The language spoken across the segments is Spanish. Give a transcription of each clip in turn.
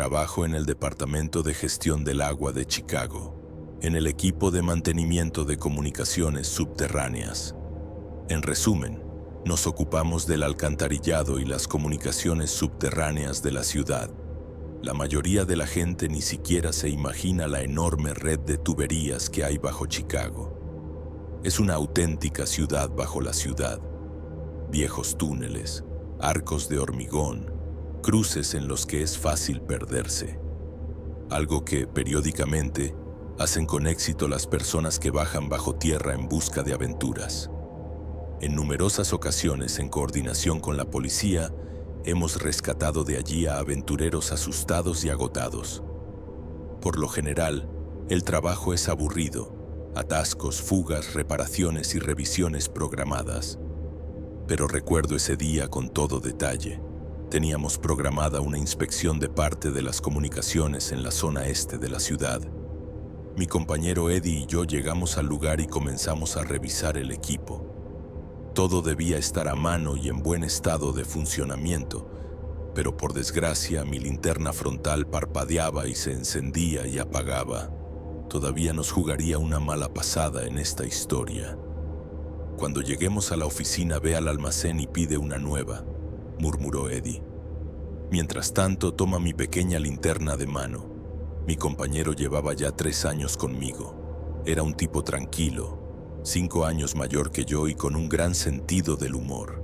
Trabajo en el Departamento de Gestión del Agua de Chicago, en el equipo de mantenimiento de comunicaciones subterráneas. En resumen, nos ocupamos del alcantarillado y las comunicaciones subterráneas de la ciudad. La mayoría de la gente ni siquiera se imagina la enorme red de tuberías que hay bajo Chicago. Es una auténtica ciudad bajo la ciudad. Viejos túneles, arcos de hormigón, cruces en los que es fácil perderse. Algo que, periódicamente, hacen con éxito las personas que bajan bajo tierra en busca de aventuras. En numerosas ocasiones, en coordinación con la policía, hemos rescatado de allí a aventureros asustados y agotados. Por lo general, el trabajo es aburrido, atascos, fugas, reparaciones y revisiones programadas. Pero recuerdo ese día con todo detalle. Teníamos programada una inspección de parte de las comunicaciones en la zona este de la ciudad. Mi compañero Eddie y yo llegamos al lugar y comenzamos a revisar el equipo. Todo debía estar a mano y en buen estado de funcionamiento, pero por desgracia mi linterna frontal parpadeaba y se encendía y apagaba. Todavía nos jugaría una mala pasada en esta historia. Cuando lleguemos a la oficina, ve al almacén y pide una nueva, murmuró Eddie. Mientras tanto, toma mi pequeña linterna de mano. Mi compañero llevaba ya 3 años conmigo. Era un tipo tranquilo, 5 años mayor que yo y con un gran sentido del humor.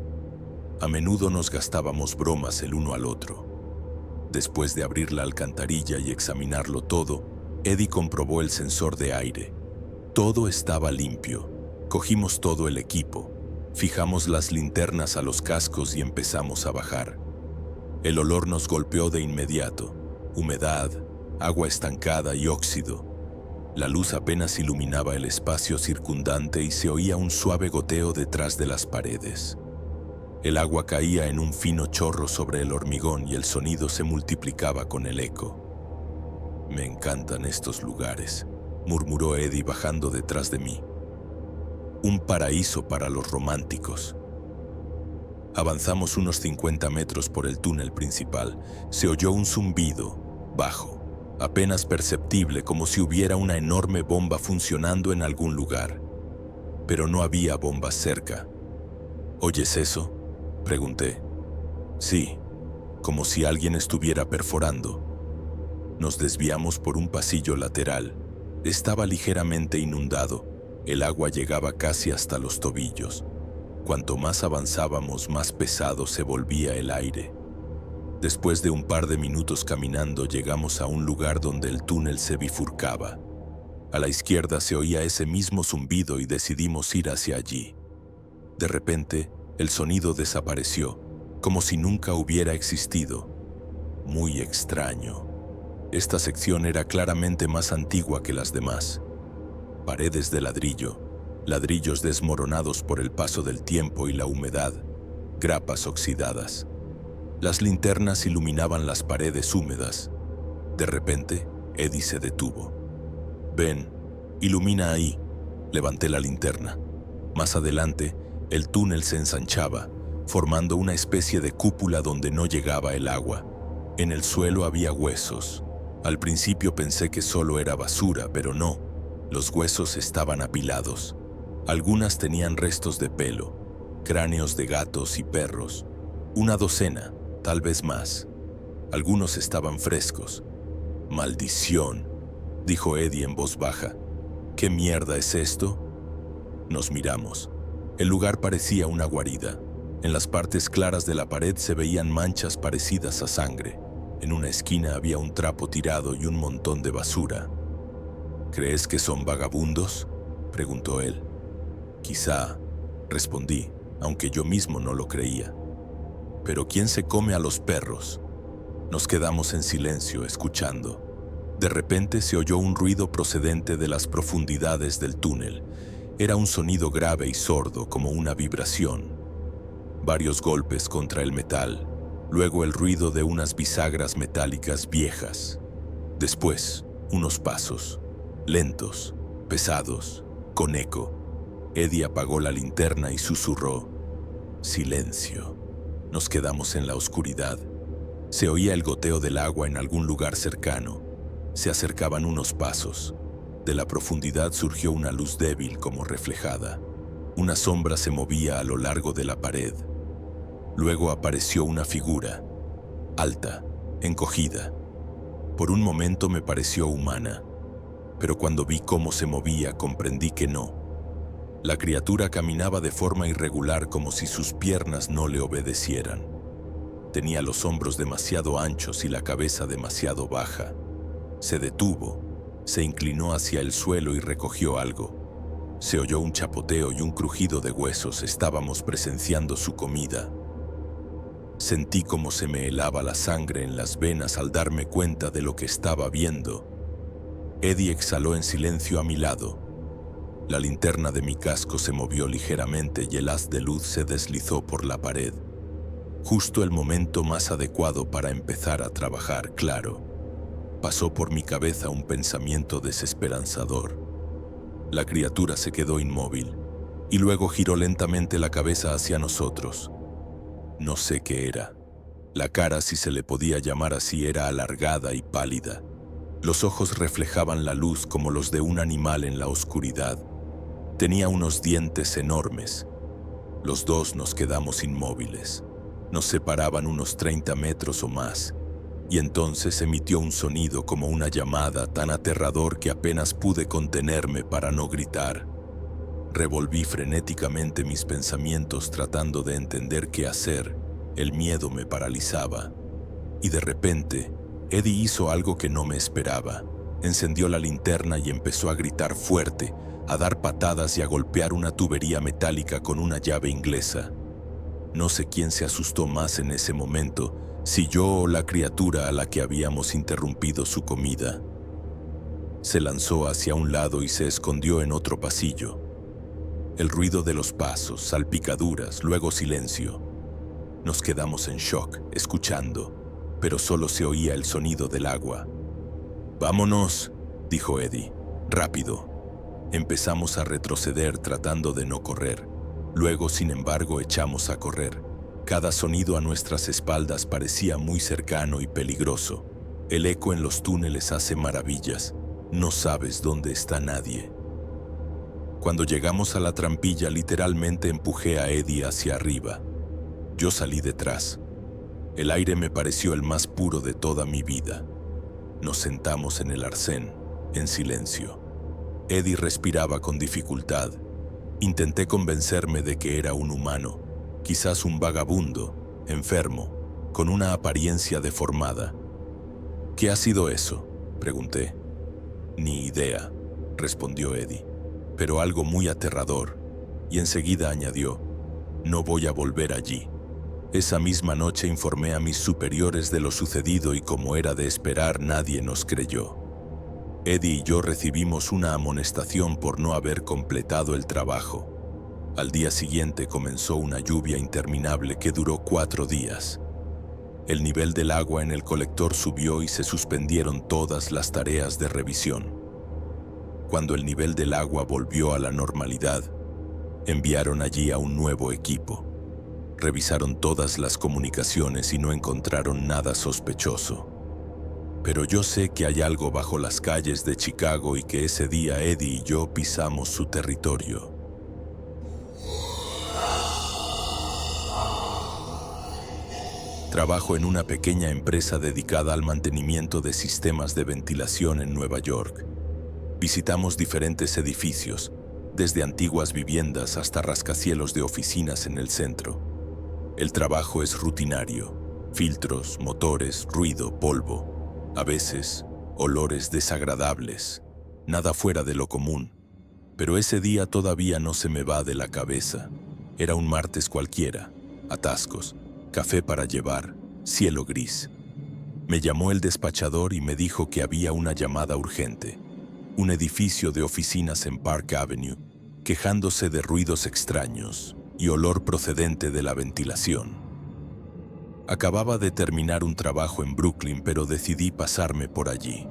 A menudo nos gastábamos bromas el uno al otro. Después de abrir la alcantarilla y examinarlo todo, Eddie comprobó el sensor de aire. Todo estaba limpio. Cogimos todo el equipo, fijamos las linternas a los cascos y empezamos a bajar. El olor nos golpeó de inmediato: humedad, agua estancada y óxido. La luz apenas iluminaba el espacio circundante y se oía un suave goteo detrás de las paredes. El agua caía en un fino chorro sobre el hormigón y el sonido se multiplicaba con el eco. Me encantan estos lugares, murmuró Eddie bajando detrás de mí. Un paraíso para los románticos. Avanzamos unos 50 metros por el túnel principal. Se oyó un zumbido, bajo, apenas perceptible, como si hubiera una enorme bomba funcionando en algún lugar. Pero no había bombas cerca. ¿Oyes eso?, pregunté. Sí, como si alguien estuviera perforando. Nos desviamos por un pasillo lateral. Estaba ligeramente inundado. El agua llegaba casi hasta los tobillos. Cuanto más avanzábamos, más pesado se volvía el aire. Después de un par de minutos caminando, llegamos a un lugar donde el túnel se bifurcaba. A la izquierda se oía ese mismo zumbido y decidimos ir hacia allí. De repente, el sonido desapareció, como si nunca hubiera existido. Muy extraño. Esta sección era claramente más antigua que las demás. Paredes de ladrillo, ladrillos desmoronados por el paso del tiempo y la humedad, grapas oxidadas. Las linternas iluminaban las paredes húmedas. De repente, Eddie se detuvo. «Ven, ilumina ahí». Levanté la linterna. Más adelante, el túnel se ensanchaba, formando una especie de cúpula donde no llegaba el agua. En el suelo había huesos. Al principio pensé que solo era basura, pero no. Los huesos estaban apilados. Algunas tenían restos de pelo, cráneos de gatos y perros. Una docena, tal vez más. Algunos estaban frescos. «¡Maldición!», dijo Eddie en voz baja. «¿Qué mierda es esto?». Nos miramos. El lugar parecía una guarida. En las partes claras de la pared se veían manchas parecidas a sangre. En una esquina había un trapo tirado y un montón de basura. «¿Crees que son vagabundos?», preguntó él. «Quizá», respondí, aunque yo mismo no lo creía. «¿Pero quién se come a los perros?». Nos quedamos en silencio, escuchando. De repente se oyó un ruido procedente de las profundidades del túnel. Era un sonido grave y sordo, como una vibración. Varios golpes contra el metal, luego el ruido de unas bisagras metálicas viejas. Después, unos pasos, lentos, pesados, con eco. Eddie apagó la linterna y susurró: «Silencio». Nos quedamos en la oscuridad. Se oía el goteo del agua en algún lugar cercano. Se acercaban unos pasos. De la profundidad surgió una luz débil como reflejada. Una sombra se movía a lo largo de la pared. Luego apareció una figura, alta, encogida. Por un momento me pareció humana, pero cuando vi cómo se movía comprendí que no. La criatura caminaba de forma irregular como si sus piernas no le obedecieran. Tenía los hombros demasiado anchos y la cabeza demasiado baja. Se detuvo, se inclinó hacia el suelo y recogió algo. Se oyó un chapoteo y un crujido de huesos. Estábamos presenciando su comida. Sentí como se me helaba la sangre en las venas al darme cuenta de lo que estaba viendo. Eddie exhaló en silencio a mi lado. La linterna de mi casco se movió ligeramente y el haz de luz se deslizó por la pared. Justo el momento más adecuado para empezar a trabajar, claro. Pasó por mi cabeza un pensamiento desesperanzador. La criatura se quedó inmóvil y luego giró lentamente la cabeza hacia nosotros. No sé qué era. La cara, si se le podía llamar así, era alargada y pálida. Los ojos reflejaban la luz como los de un animal en la oscuridad. Tenía unos dientes enormes. Los dos nos quedamos inmóviles. Nos separaban unos 30 metros o más, y entonces emitió un sonido como una llamada tan aterrador que apenas pude contenerme para no gritar. Revolví frenéticamente mis pensamientos tratando de entender qué hacer. El miedo me paralizaba. Y de repente, Eddie hizo algo que no me esperaba. Encendió la linterna y empezó a gritar fuerte, a dar patadas y a golpear una tubería metálica con una llave inglesa. No sé quién se asustó más en ese momento, si yo o la criatura a la que habíamos interrumpido su comida. Se lanzó hacia un lado y se escondió en otro pasillo. El ruido de los pasos, salpicaduras, luego silencio. Nos quedamos en shock, escuchando, pero solo se oía el sonido del agua. «Vámonos», dijo Eddie, «rápido». Empezamos a retroceder tratando de no correr. Luego, sin embargo, echamos a correr. Cada sonido a nuestras espaldas parecía muy cercano y peligroso. El eco en los túneles hace maravillas. No sabes dónde está nadie. Cuando llegamos a la trampilla, literalmente empujé a Eddie hacia arriba. Yo salí detrás. El aire me pareció el más puro de toda mi vida. Nos sentamos en el arcén, en silencio. Eddie respiraba con dificultad. Intenté convencerme de que era un humano, quizás un vagabundo, enfermo, con una apariencia deformada. «¿Qué ha sido eso?», pregunté. «Ni idea», respondió Eddie, «pero algo muy aterrador». Y enseguida añadió, «No voy a volver allí». Esa misma noche informé a mis superiores de lo sucedido y, como era de esperar, nadie nos creyó. Eddie y yo recibimos una amonestación por no haber completado el trabajo. Al día siguiente comenzó una lluvia interminable que duró 4 días. El nivel del agua en el colector subió y se suspendieron todas las tareas de revisión. Cuando el nivel del agua volvió a la normalidad, enviaron allí a un nuevo equipo. Revisaron todas las comunicaciones y no encontraron nada sospechoso. Pero yo sé que hay algo bajo las calles de Chicago y que ese día Eddie y yo pisamos su territorio. Trabajo en una pequeña empresa dedicada al mantenimiento de sistemas de ventilación en Nueva York. Visitamos diferentes edificios, desde antiguas viviendas hasta rascacielos de oficinas en el centro. El trabajo es rutinario: filtros, motores, ruido, polvo. A veces, olores desagradables, nada fuera de lo común. Pero ese día todavía no se me va de la cabeza. Era un martes cualquiera, atascos, café para llevar, cielo gris. Me llamó el despachador y me dijo que había una llamada urgente. Un edificio de oficinas en Park Avenue, quejándose de ruidos extraños y olor procedente de la ventilación. Acababa de terminar un trabajo en Brooklyn, pero decidí pasarme por allí.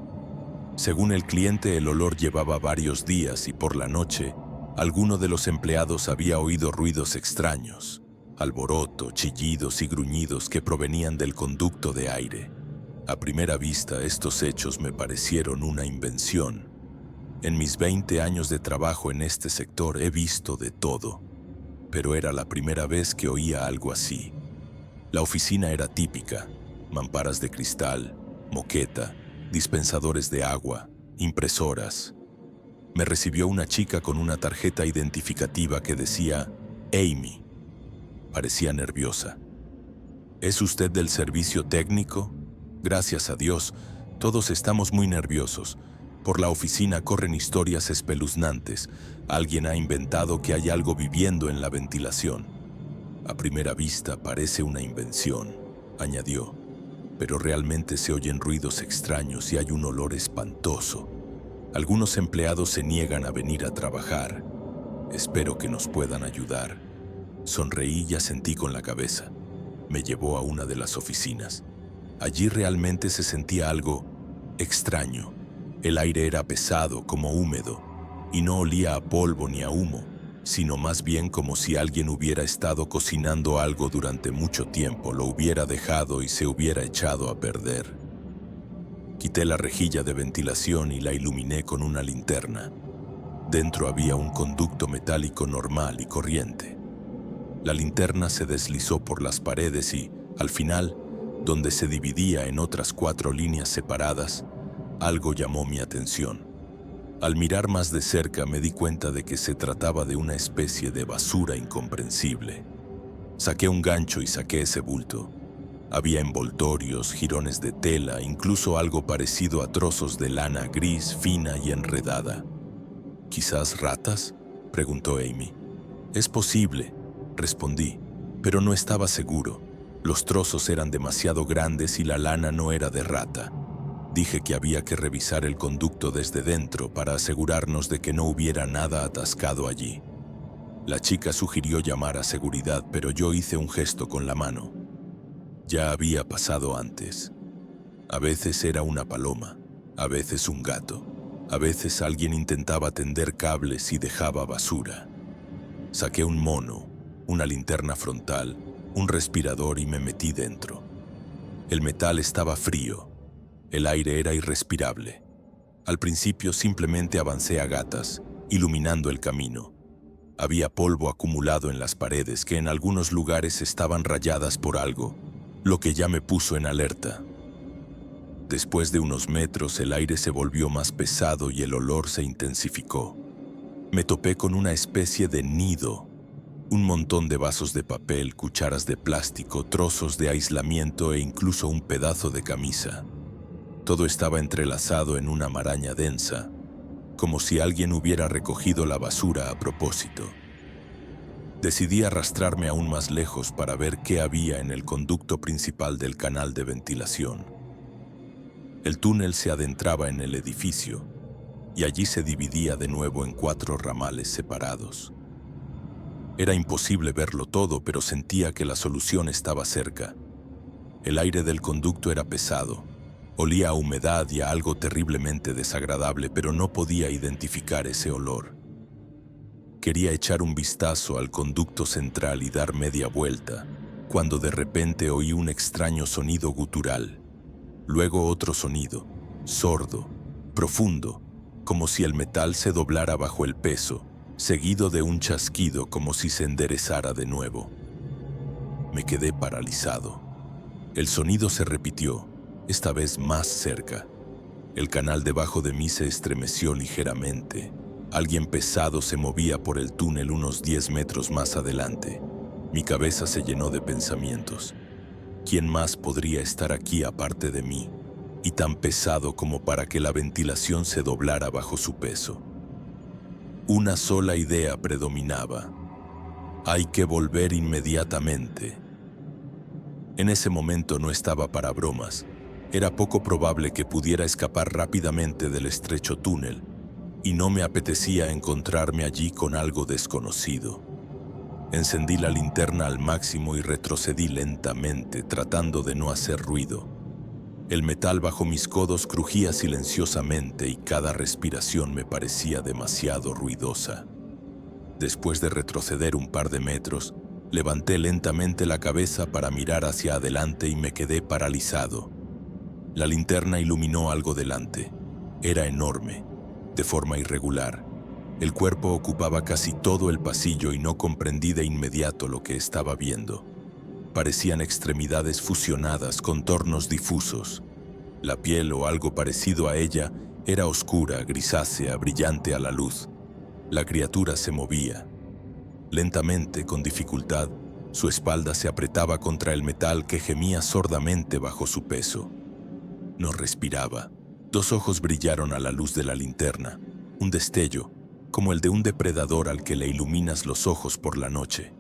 Según el cliente, el olor llevaba varios días y por la noche, alguno de los empleados había oído ruidos extraños. alboroto, chillidos y gruñidos que provenían del conducto de aire. A primera vista, estos hechos me parecieron una invención. En mis 20 años de trabajo en este sector he visto de todo, pero era la primera vez que oía algo así. La oficina era típica: mamparas de cristal, moqueta, dispensadores de agua, impresoras. Me recibió una chica con una tarjeta identificativa que decía Amy. Parecía nerviosa. ¿Es usted del servicio técnico? Gracias a Dios, todos estamos muy nerviosos. Por la oficina corren historias espeluznantes. Alguien ha inventado que hay algo viviendo en la ventilación. A primera vista parece una invención, añadió, pero realmente se oyen ruidos extraños y hay un olor espantoso. Algunos empleados se niegan a venir a trabajar. Espero que nos puedan ayudar. Sonreí y asentí con la cabeza. Me llevó a una de las oficinas. Allí realmente se sentía algo extraño. El aire era pesado, como húmedo, y no olía a polvo ni a humo, sino más bien como si alguien hubiera estado cocinando algo durante mucho tiempo, lo hubiera dejado y se hubiera echado a perder. Quité la rejilla de ventilación y la iluminé con una linterna. Dentro había un conducto metálico normal y corriente. La linterna se deslizó por las paredes y, al final, donde se dividía en otras 4 líneas separadas, algo llamó mi atención. Al mirar más de cerca me di cuenta de que se trataba de una especie de basura incomprensible. Saqué un gancho y saqué ese bulto. Había envoltorios, jirones de tela, incluso algo parecido a trozos de lana gris, fina y enredada. ¿Quizás ratas?, preguntó Amy. Es posible, respondí, pero no estaba seguro. Los trozos eran demasiado grandes y la lana no era de rata. Dije que había que revisar el conducto desde dentro para asegurarnos de que no hubiera nada atascado allí. La chica sugirió llamar a seguridad, pero yo hice un gesto con la mano. Ya había pasado antes. A veces era una paloma, a veces un gato, a veces alguien intentaba tender cables y dejaba basura. Saqué un mono, una linterna frontal, un respirador y me metí dentro. El metal estaba frío. El aire era irrespirable. Al principio simplemente avancé a gatas, iluminando el camino. Había polvo acumulado en las paredes que en algunos lugares estaban rayadas por algo, lo que ya me puso en alerta. Después de unos metros el aire se volvió más pesado y el olor se intensificó. Me topé con una especie de nido. Un montón de vasos de papel, cucharas de plástico, trozos de aislamiento e incluso un pedazo de camisa. Todo estaba entrelazado en una maraña densa, como si alguien hubiera recogido la basura a propósito. Decidí arrastrarme aún más lejos para ver qué había en el conducto principal del canal de ventilación. El túnel se adentraba en el edificio, y allí se dividía de nuevo en 4 ramales separados. Era imposible verlo todo, pero sentía que la solución estaba cerca. El aire del conducto era pesado. Olía a humedad y a algo terriblemente desagradable, pero no podía identificar ese olor. Quería echar un vistazo al conducto central y dar media vuelta, cuando de repente oí un extraño sonido gutural. Luego otro sonido, sordo, profundo, como si el metal se doblara bajo el peso, seguido de un chasquido como si se enderezara de nuevo. Me quedé paralizado. El sonido se repitió, esta vez más cerca. El canal debajo de mí se estremeció ligeramente. Alguien pesado se movía por el túnel unos 10 metros más adelante. Mi cabeza se llenó de pensamientos. ¿Quién más podría estar aquí aparte de mí? Y tan pesado como para que la ventilación se doblara bajo su peso. Una sola idea predominaba. Hay que volver inmediatamente. En ese momento no estaba para bromas. Era poco probable que pudiera escapar rápidamente del estrecho túnel, y no me apetecía encontrarme allí con algo desconocido. Encendí la linterna al máximo y retrocedí lentamente, tratando de no hacer ruido. El metal bajo mis codos crujía silenciosamente y cada respiración me parecía demasiado ruidosa. Después de retroceder un par de metros, Levanté lentamente la cabeza para mirar hacia adelante y me quedé paralizado. La linterna iluminó algo delante. Era enorme, de forma irregular. El cuerpo ocupaba casi todo el pasillo y no comprendí de inmediato lo que estaba viendo. Parecían extremidades fusionadas, contornos difusos. La piel o algo parecido a ella era oscura, grisácea, brillante a la luz. La criatura se movía. Lentamente, con dificultad, su espalda se apretaba contra el metal que gemía sordamente bajo su peso. No respiraba. Dos ojos brillaron a la luz de la linterna, un destello, como el de un depredador al que le iluminas los ojos por la noche.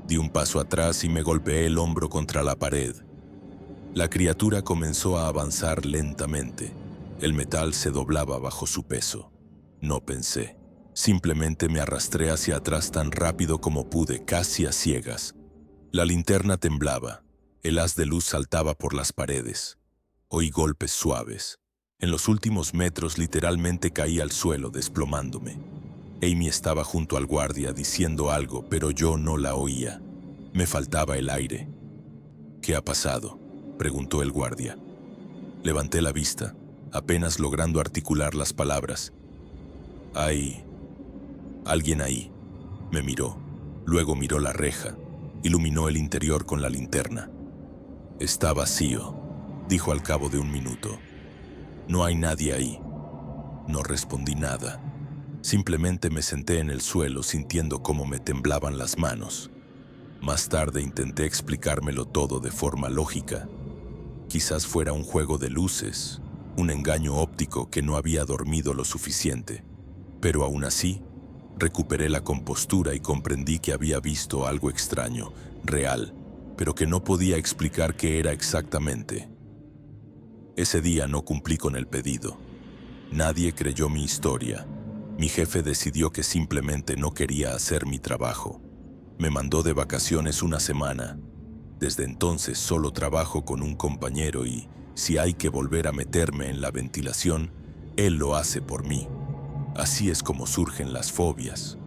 Di un paso atrás y me golpeé el hombro contra la pared. La criatura comenzó a avanzar lentamente. El metal se doblaba bajo su peso. No pensé. Simplemente me arrastré hacia atrás tan rápido como pude, casi a ciegas. La linterna temblaba. El haz de luz saltaba por las paredes. Oí golpes suaves. En los últimos metros literalmente caí al suelo desplomándome. Amy estaba junto al guardia diciendo algo, pero yo no la oía. Me faltaba el aire. ¿Qué ha pasado?, preguntó el guardia. Levanté la vista, apenas logrando articular las palabras. «Hay alguien ahí», me miró. Luego miró la reja. Iluminó el interior con la linterna. «Está vacío», dijo al cabo de un minuto. «No hay nadie ahí». No respondí nada. Simplemente me senté en el suelo sintiendo cómo me temblaban las manos. Más tarde intenté explicármelo todo de forma lógica. Quizás fuera un juego de luces, un engaño óptico que no había dormido lo suficiente. Pero aún así, recuperé la compostura y comprendí que había visto algo extraño, real, pero que no podía explicar qué era exactamente. Ese día no cumplí con el pedido. Nadie creyó mi historia. Mi jefe decidió que simplemente no quería hacer mi trabajo. Me mandó de vacaciones una semana. Desde entonces solo trabajo con un compañero y, si hay que volver a meterme en la ventilación, él lo hace por mí. Así es como surgen las fobias.